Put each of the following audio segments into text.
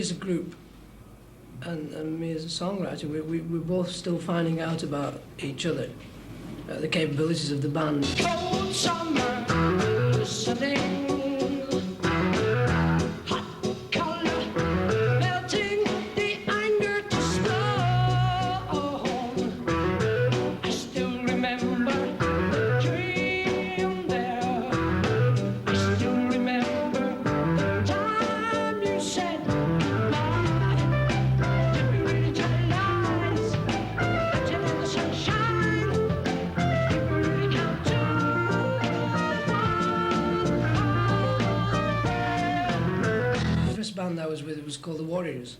as a group and me as a songwriter, we're both still finding out about each other, the capabilities of the band. Cold summer, listening. Band I was with, it was called the Warriors,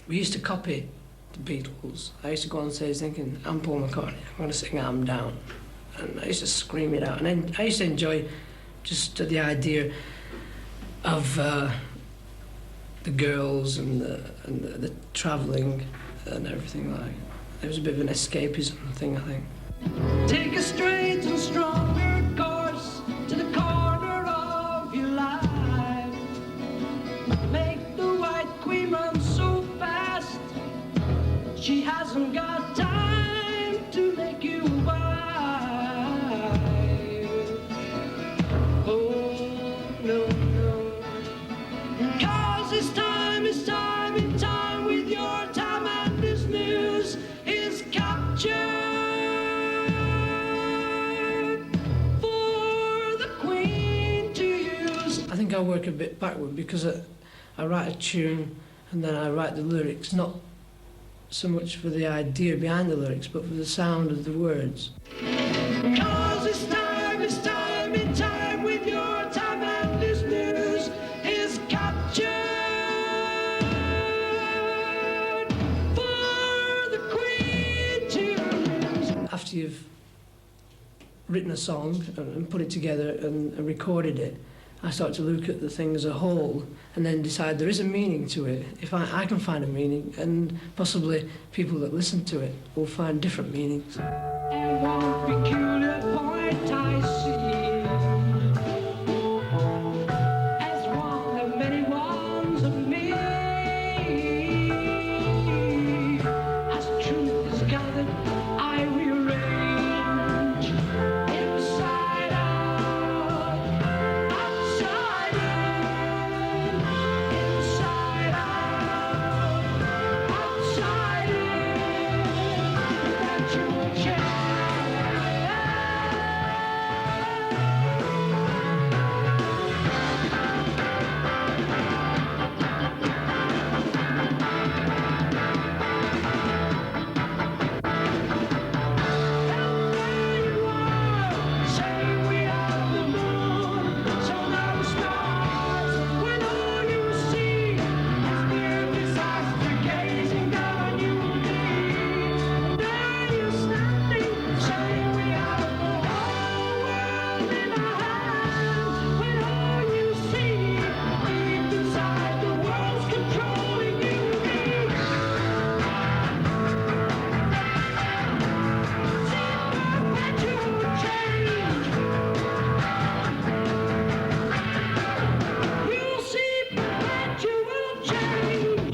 we used to copy the Beatles. I used to go on stage thinking, I'm Paul McCartney, I'm going to sing I'm Down, and I used to scream it out, and then I used to enjoy just the idea of the girls and the travelling and everything like. It was a bit of an escapism thing, I think. Take a straight and stronger course to the corner of your life. Make the White Queen run so fast, she hasn't got time to make you wife. Oh, no, no. 'Cause it's time with your time, and this news is captured. I think I work a bit backward because I write a tune and then I write the lyrics, not so much for the idea behind the lyrics, but for the sound of the words. 'Cause it's time in time with your time, and this news is captured for the Queen to use. After you've written a song and put it together and recorded it, I start to look at the thing as a whole and then decide there is a meaning to it. If I can find a meaning, and possibly people that listen to it will find different meanings. And one peculiar point I see as one of many ones of me. As truth is gathered, I rearrange inside out.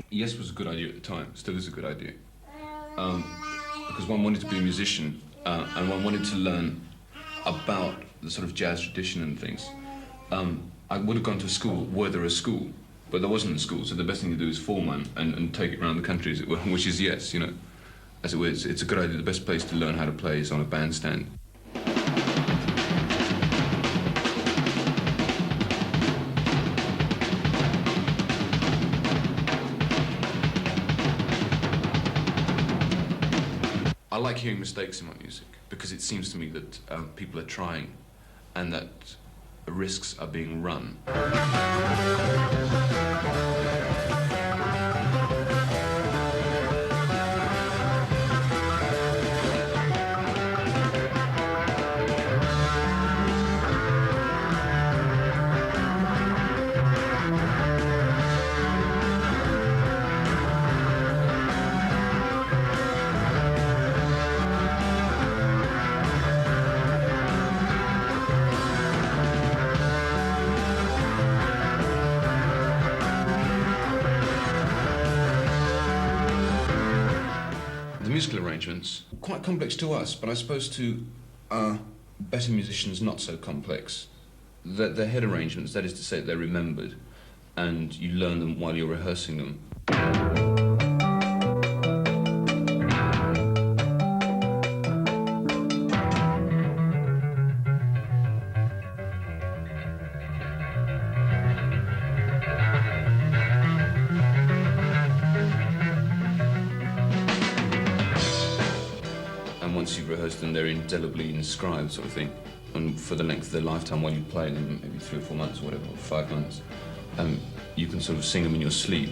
Yes was a good idea at the time, still is a good idea. Because one wanted to be a musician and one wanted to learn about the sort of jazz tradition and things. I would have gone to a school were there a school, but there wasn't a school, so the best thing to do is form one and take it around the country, as it were, which is, yes, you know, as it were, it's a good idea. The best place to learn how to play is on a bandstand. I like hearing mistakes in my music because it seems to me that people are trying and that risks are being run. musical arrangements, quite complex to us, but I suppose to better musicians not so complex. They're head arrangements, that is to say they're remembered, and you learn them while you're rehearsing them. And once you've rehearsed them, they're indelibly inscribed, sort of thing. And for the length of their lifetime, while you play them, maybe 3 or 4 months or whatever, or 5 months, you can sort of sing them in your sleep.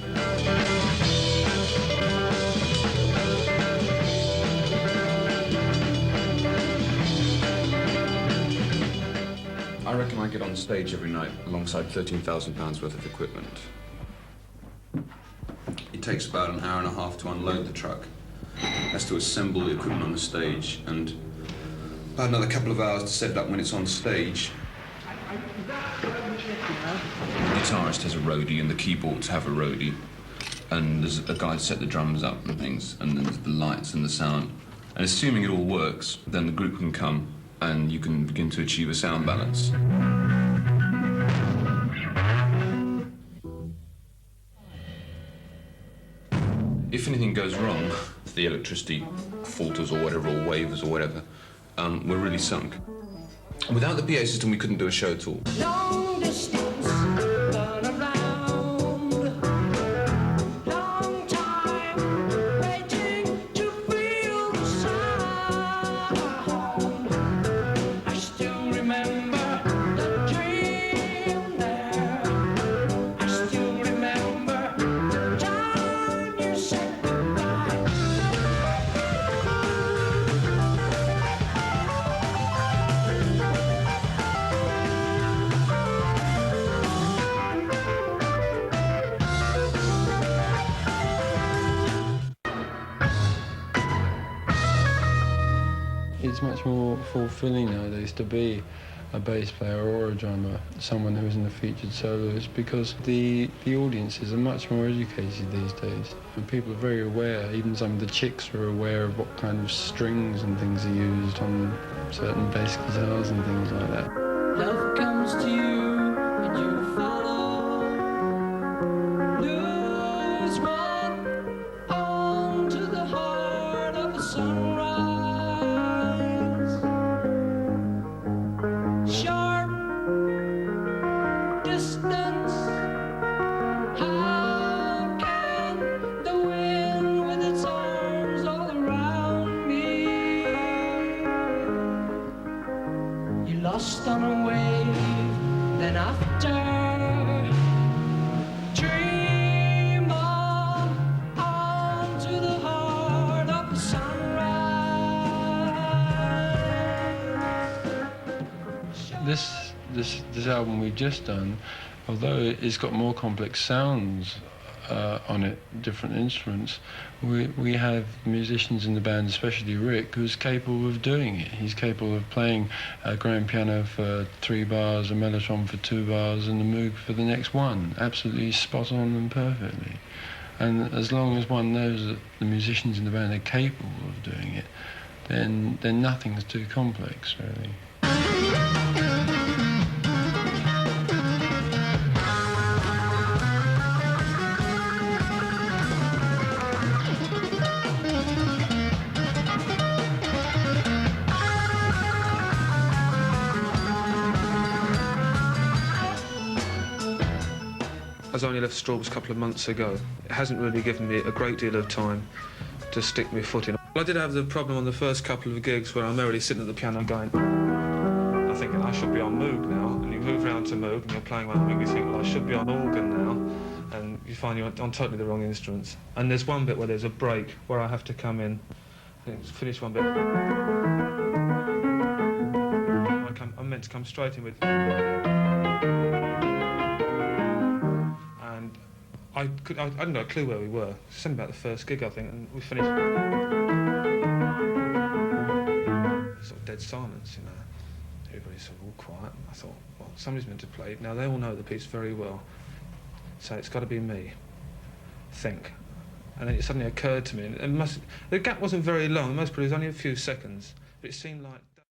I reckon I get on stage every night alongside £13,000 worth of equipment. It takes about an hour and a half to unload the truck. Has to assemble the equipment on the stage, and about another couple of hours to set it up when it's on stage. The guitarist has a roadie and the keyboards have a roadie, and there's a guy to set the drums up and things, and then there's the lights and the sound. And assuming it all works, then the group can come and you can begin to achieve a sound balance. If anything goes wrong, if the electricity falters or whatever, or wavers or whatever, we're really sunk. Without the PA system, we couldn't do a show at all. Long distance, run around. Long time, waiting to feel the sound. I still remember the dream there. I still remember the time you said goodbye. It's much more fulfilling nowadays to be a bass player or a drummer, someone who's in the featured solos, because the audiences are much more educated these days. And people are very aware, even some of the chicks are aware of what kind of strings and things are used on certain bass guitars and things like that. Love comes to you and you follow. Lose one on to the heart of a sunrise. Sharp distance. How can the wind with its arms all around me? You lost on a wave, then after, dream on to the heart of the sunrise. This album we've just done, although it's got more complex sounds on it, different instruments, we have musicians in the band, especially Rick, who's capable of doing it. He's capable of playing a grand piano for 3 bars, a mellotron for 2 bars, and the Moog for the next one. Absolutely spot on and perfectly. And as long as one knows that the musicians in the band are capable of doing it, then nothing's too complex, really. I was only left Strawbs a couple of months ago. It hasn't really given me a great deal of time to stick my foot in. I did have the problem on the first couple of gigs where I'm merrily sitting at the piano going, I'm thinking I should be on Moog now, and you move round to Moog and you're playing around Moog, you think, well, I should be on organ now, and you find you're on totally the wrong instruments. And there's one bit where there's a break where I have to come in and finish one bit. I'm meant to come straight in with... I hadn't got a clue where we were. Something about the first gig, I think, and we finished. Sort of dead silence, you know. Everybody's sort of all quiet. I thought, well, somebody's meant to play it. Now, they all know the piece very well, so it's got to be me. Think. And then it suddenly occurred to me, and the gap wasn't very long, most probably it was only a few seconds, but it seemed like